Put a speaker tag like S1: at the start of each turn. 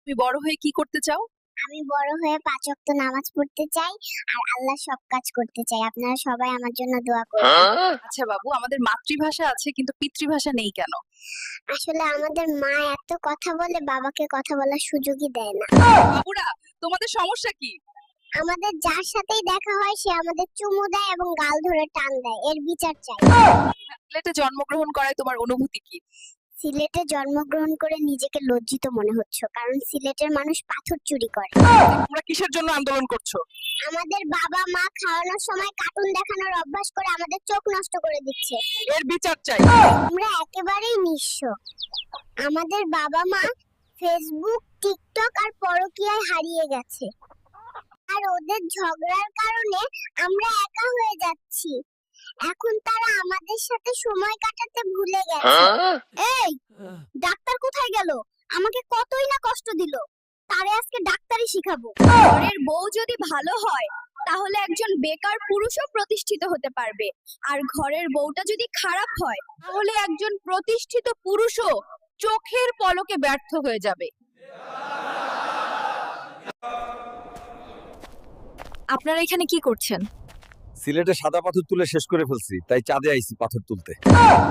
S1: তুমি বড় হয়ে কি করতে চাও?
S2: আমি বড় হয়ে 5 ওয়াক্ত নামাজ পড়তে চাই আর আল্লাহর সব কাজ করতে চাই। আপনারা সবাই আমার জন্য দোয়া করবেন।
S1: আচ্ছা বাবু, আমাদের মাতৃভাষা আছে কিন্তু পিতৃভাষা নেই কেন?
S2: আসলে আমাদের মা এত কথা বলে বাবাকে কথা বলার সুযোগই দেয় না।
S1: বাবুরা, তোমাদের সমস্যা কি?
S2: আমাদের যার সাথেই দেখা হয় সে আমাদের চুমু দেয় এবং গাল ধরে টান দেয়। এর বিচার চাই।
S1: সিলেটে জন্মগ্রহণ করায় তোমার অনুভূতি কি?
S2: সিলেটে জন্মগ্রহণ করে নিজেকে লজ্জিত মনে হচ্ছে, কারণ সিলেটের মানুষ পাথর চুরি করে।
S1: তোমরা কিসের জন্য আন্দোলন করছো?
S2: আমাদের বাবা মা খাওয়ানোর সময় কার্টুন দেখানোর অভ্যাস করে আমাদের চোখ নষ্ট করে দিচ্ছে।
S1: এর বিচার চাই।
S2: আমরা একেবারেই নিঃস্ব। আমাদের বাবা মা ফেসবুক, টিকটক আর পরকীয়ায় হারিয়ে গেছে, আর ওদের ঝগড়ার কারণে আমরা একা হয়ে যাচ্ছি। এখন তারা আমাদের সাথে সময় কাটাতে ভুলে গেছে। এই, ডাক্তার কোথায় গেল? আমাকে কতই না কষ্ট দিল, তারে আজকে ডাক্তারি শিখাবো।
S3: ঘরের বউ যদি ভালো হয় তাহলে একজন বেকার পুরুষও প্রতিষ্ঠিত হতে পারবে, আর ঘরের বউটা যদি খারাপ হয় তাহলে একজন প্রতিষ্ঠিত পুরুষও চোখের পলকে ব্যর্থ হয়ে যাবে। আপনারা এখানে কি করছেন?
S4: সিলেটে সাদা পাথর তুলে শেষ করে ফেলছি, তাই চাঁদে আইছি পাথর তুলতে।